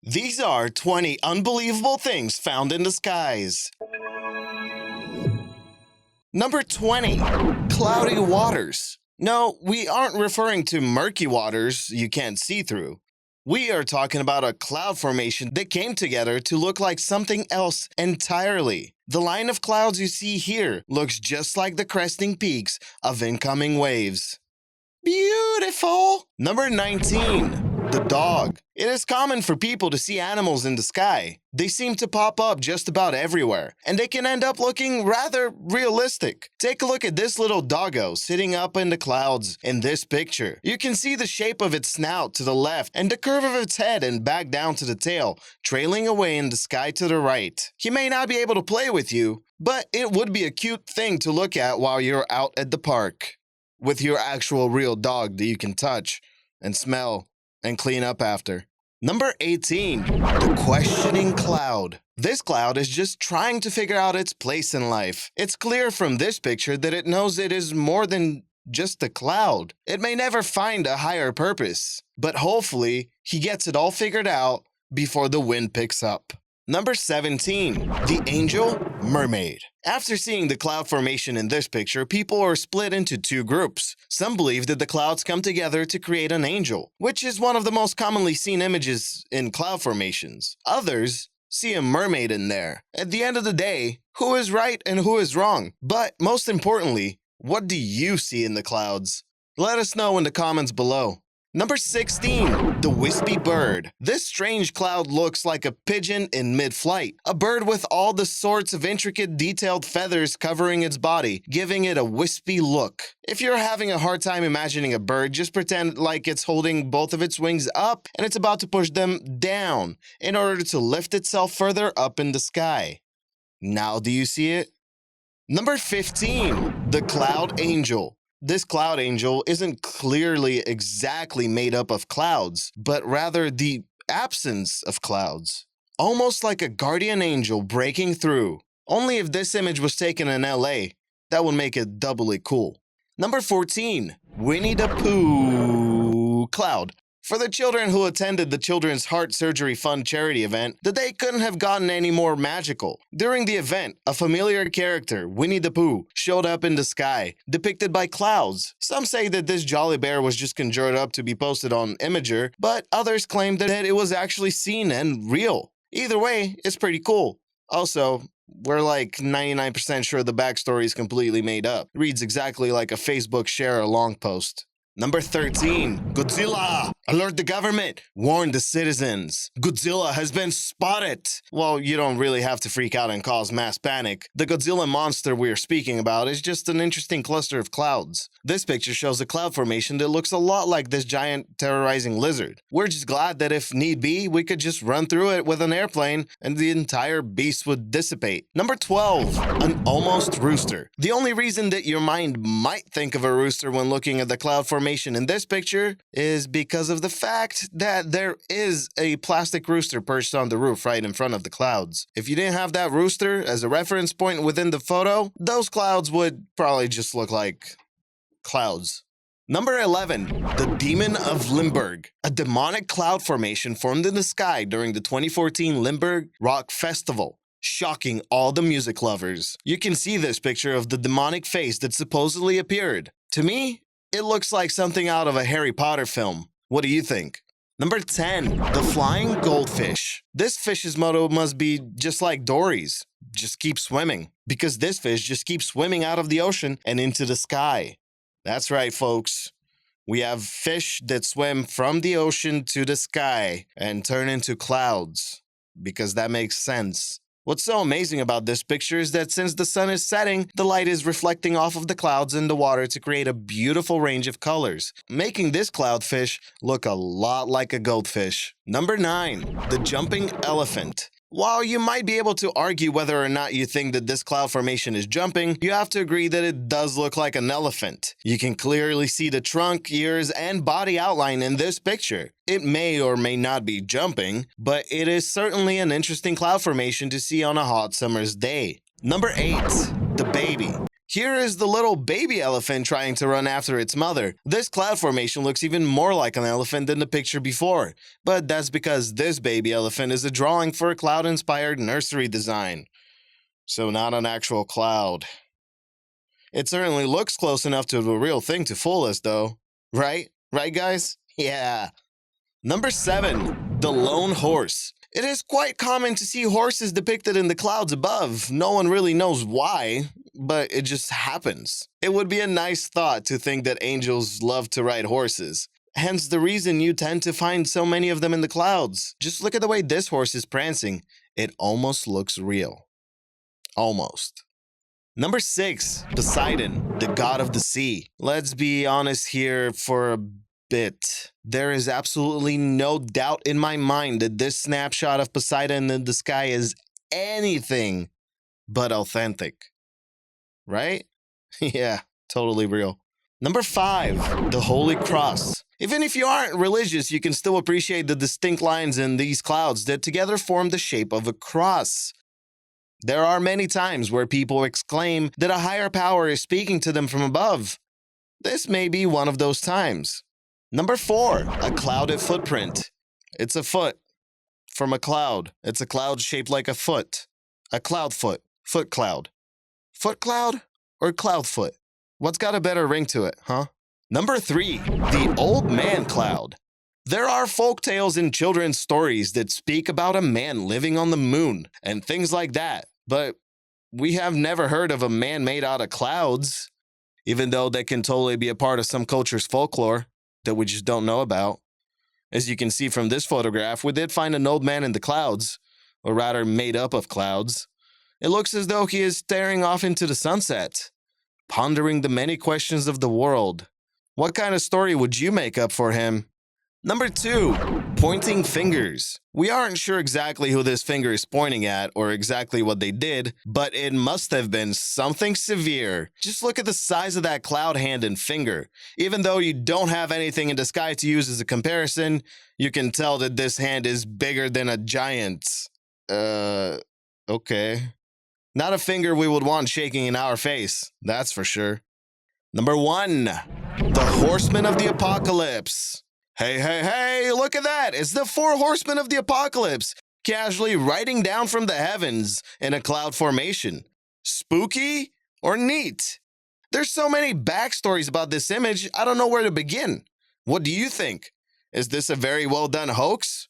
These are 20 unbelievable things found in the skies. Number 20, cloudy waters. No, we aren't referring to murky waters you can't see through. We are talking about a cloud formation that came together to look like something else entirely. The line of clouds you see here looks just like the cresting peaks of incoming waves. Beautiful! Number 19. The dog. It is common for people to see animals in the sky. They seem to pop up just about everywhere, and they can end up looking rather realistic. Take a look at this little doggo sitting up in the clouds in this picture. You can see the shape of its snout to the left and the curve of its head and back down to the tail, trailing away in the sky to the right. He may not be able to play with you, but it would be a cute thing to look at while you're out at the park with your actual real dog that you can touch and smell and clean up after. Number 18, the questioning cloud. This cloud is just trying to figure out its place in life. It's clear from this picture that it knows it is more than just a cloud. It may never find a higher purpose, but hopefully he gets it all figured out before the wind picks up. Number 17, the angel mermaid. After seeing the cloud formation in this picture, people are split into two groups. Some believe that the clouds come together to create an angel, which is one of the most commonly seen images in cloud formations. Others see a mermaid in there. At the end of the day, who is right and who is wrong? But most importantly, what do you see in the clouds? Let us know in the comments below. Number 16, the wispy bird. This strange cloud looks like a pigeon in mid-flight, a bird with all the sorts of intricate detailed feathers covering its body, giving it a wispy look. If you're having a hard time imagining a bird, just pretend like it's holding both of its wings up and it's about to push them down in order to lift itself further up in the sky. Now do you see it? Number 15, the cloud angel. This cloud angel isn't clearly exactly made up of clouds, but rather the absence of clouds. Almost like a guardian angel breaking through. Only if this image was taken in LA, that would make it doubly cool. Number 14, Winnie the Pooh cloud. For the children who attended the Children's Heart Surgery Fund charity event, the day couldn't have gotten any more magical. During the event, a familiar character, Winnie the Pooh, showed up in the sky, depicted by clouds. Some say that this jolly bear was just conjured up to be posted on Imager, but others claim that it was actually seen and real. Either way, it's pretty cool. Also, we're like 99% sure the backstory is completely made up. It reads exactly like a Facebook share along post. Number 13, Godzilla. Alert the government. Warn the citizens. Godzilla has been spotted. Well, you don't really have to freak out and cause mass panic. The Godzilla monster we're speaking about is just an interesting cluster of clouds. This picture shows a cloud formation that looks a lot like this giant terrorizing lizard. We're just glad that if need be, we could just run through it with an airplane and the entire beast would dissipate. Number 12, an almost rooster. The only reason that your mind might think of a rooster when looking at the cloud formation in this picture is because of the fact that there is a plastic rooster perched on the roof right in front of the clouds. If you didn't have that rooster as a reference point within the photo, those clouds would probably just look like clouds. Number 11, the Demon of Limburg. A demonic cloud formation formed in the sky during the 2014 Limburg Rock Festival, shocking all the music lovers. You can see this picture of the demonic face that supposedly appeared. To me, it looks like something out of a Harry Potter film. What do you think? Number 10, the flying goldfish. This fish's motto must be just like Dory's. Just keep swimming. Because this fish just keeps swimming out of the ocean and into the sky. That's right, folks. We have fish that swim from the ocean to the sky and turn into clouds. Because that makes sense. What's so amazing about this picture is that since the sun is setting, the light is reflecting off of the clouds in the water to create a beautiful range of colors, making this cloudfish look a lot like a goldfish. Number 9, the jumping elephant. While you might be able to argue whether or not you think that this cloud formation is jumping, you have to agree that it does look like an elephant. You can clearly see the trunk, ears, and body outline in this picture. It may or may not be jumping, but it is certainly an interesting cloud formation to see on a hot summer's day. Number 8, the baby. Here is the little baby elephant trying to run after its mother. This cloud formation looks even more like an elephant than the picture before, but that's because this baby elephant is a drawing for a cloud-inspired nursery design. So not an actual cloud. It certainly looks close enough to the real thing to fool us, though. Right? Right, guys? Yeah. Number 7, the lone horse. It is quite common to see horses depicted in the clouds above. No one really knows why, but it just happens. It would be a nice thought to think that angels love to ride horses. Hence the reason you tend to find so many of them in the clouds. Just look at the way this horse is prancing. It almost looks real. Almost. Number 6, Poseidon, the god of the sea. Let's be honest here for a bit. There is absolutely no doubt in my mind that this snapshot of Poseidon in the sky is anything but authentic. Right? Yeah, totally real. Number 5, the Holy Cross. Even if you aren't religious, you can still appreciate the distinct lines in these clouds that together form the shape of a cross. There are many times where people exclaim that a higher power is speaking to them from above. This may be one of those times. Number 4, a clouded footprint. It's a foot from a cloud. It's a cloud shaped like a foot. A cloud foot. Foot cloud. Foot cloud or cloud foot? What's got a better ring to it, huh? Number 3, the old man cloud. There are folk tales and children's stories that speak about a man living on the moon and things like that, but we have never heard of a man made out of clouds, even though that can totally be a part of some culture's folklore that we just don't know about. As you can see from this photograph, we did find an old man in the clouds, or rather made up of clouds. It looks as though he is staring off into the sunset, pondering the many questions of the world. What kind of story would you make up for him? Number 2, pointing fingers. We aren't sure exactly who this finger is pointing at or exactly what they did, but it must have been something severe. Just look at the size of that cloud hand and finger. Even though you don't have anything in the sky to use as a comparison, you can tell that this hand is bigger than a giant's. Okay. Not a finger we would want shaking in our face, that's for sure. Number 1, the Horseman of the Apocalypse. Hey, look at that. It's the 4 horsemen of the apocalypse, casually riding down from the heavens in a cloud formation. Spooky or neat? There's so many backstories about this image, I don't know where to begin. What do you think? Is this a very well done hoax?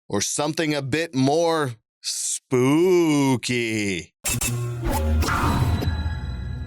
Or something a bit more spooky?